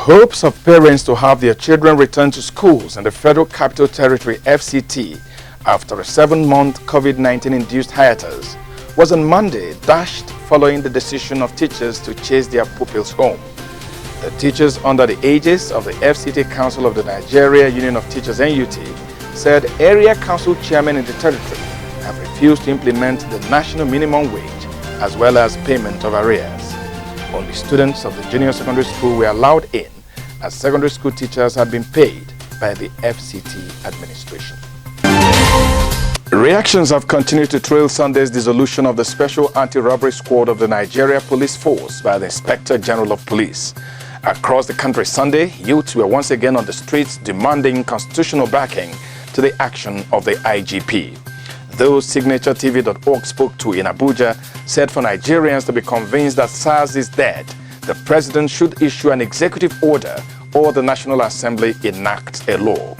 Hopes of parents to have their children return to schools in the Federal Capital Territory FCT after a 7-month COVID-19 induced hiatus was on Monday dashed following the decision of teachers to chase their pupils home. The teachers under the aegis of the FCT Council of the Nigeria Union of Teachers NUT said area council chairmen in the territory have refused to implement the national minimum wage as well as payment of arrears. Only students of the junior secondary school were allowed in, as secondary school teachers had been paid by the FCT administration. Reactions have continued to trail Sunday's dissolution of the Special Anti-Robbery Squad of the Nigeria Police Force by the Inspector General of Police. Across the country Sunday, youths were once again on the streets demanding constitutional backing to the action of the IGP. Those SignatureTV.org spoke to in Abuja said for Nigerians to be convinced that SARS is dead, the president should issue an executive order or the National Assembly enact a law.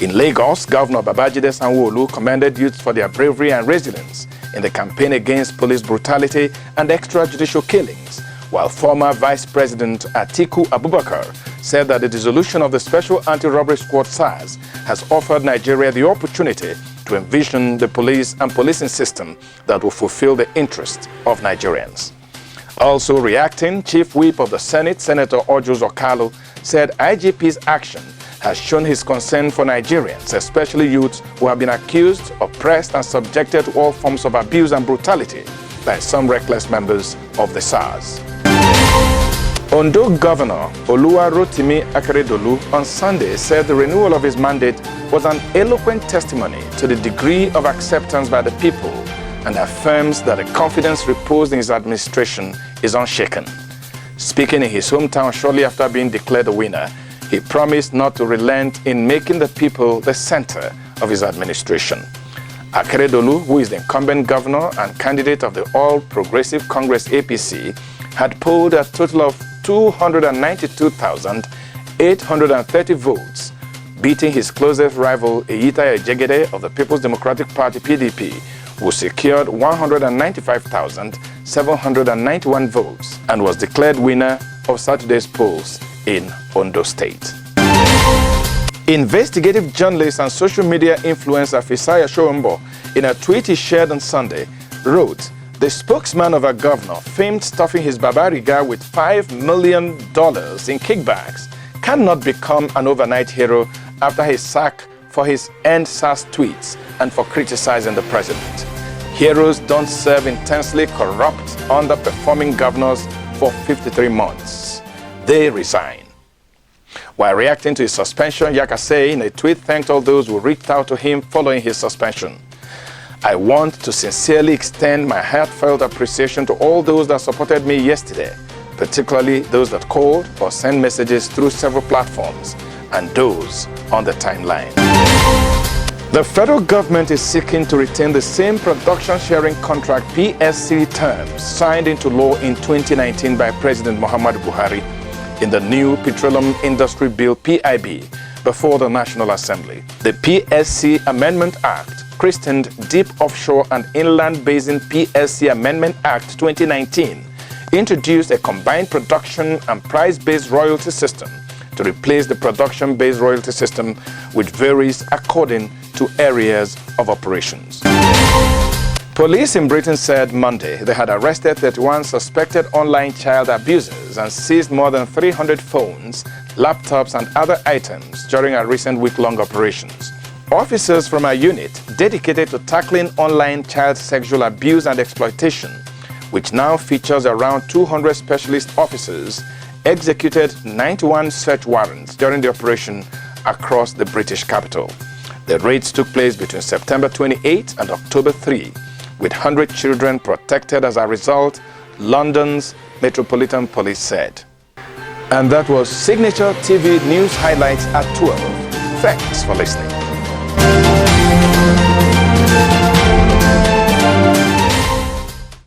In Lagos, Governor Babajide Sanwo-Olu commended youths for their bravery and resilience in the campaign against police brutality and extrajudicial killings, while former Vice President Atiku Abubakar said that the dissolution of the Special Anti-Robbery Squad SARS has offered Nigeria the opportunity to envision the police and policing system that will fulfill the interests of Nigerians. Also reacting, Chief Whip of the Senate, Senator Ojus Okalu, said IGP's action has shown his concern for Nigerians, especially youths who have been accused, oppressed, and subjected to all forms of abuse and brutality by some reckless members of the SARS. Ondo Governor Oluwarotimi Akeredolu on Sunday said the renewal of his mandate was an eloquent testimony to the degree of acceptance by the people and affirms that the confidence reposed in his administration is unshaken. Speaking in his hometown shortly after being declared the winner, he promised not to relent in making the people the center of his administration. Akeredolu, who is the incumbent governor and candidate of the All Progressive Congress APC, had polled a total of 292,830 votes, beating his closest rival Eyita Ejegede of the People's Democratic Party PDP, who secured 195,791 votes and was declared winner of Saturday's polls in Ondo State. Investigative journalist and social media influencer Fisaya Showombo, in a tweet he shared on Sunday, wrote, "The spokesman of our governor, famed stuffing his babariga with $5 million in kickbacks, cannot become an overnight hero after his sack for his end SARS tweets and for criticizing the president. Heroes don't serve intensely corrupt, underperforming governors for 53 months. They resign." While reacting to his suspension, Yakase in a tweet thanked all those who reached out to him following his suspension. "I want to sincerely extend my heartfelt appreciation to all those that supported me yesterday, particularly those that called or sent messages through several platforms and those on the timeline." The federal government is seeking to retain the same production sharing contract PSC terms signed into law in 2019 by President Muhammadu Buhari in the new Petroleum Industry Bill PIB before the National Assembly. The PSC Amendment Act, christened Deep Offshore and Inland Basin PSC Amendment Act 2019, introduced a combined production and price-based royalty system to replace the production-based royalty system, which varies according to areas of operations. Police in Britain said Monday they had arrested 31 suspected online child abusers and seized more than 300 phones, laptops, and other items during a recent week-long operations. Officers from a unit dedicated to tackling online child sexual abuse and exploitation, which now features around 200 specialist officers, executed 91 search warrants during the operation across the British capital. The raids took place between September 28 and October 3, with 100 children protected as a result, London's Metropolitan Police said. And that was Signature TV News Highlights at 12. Thanks for listening.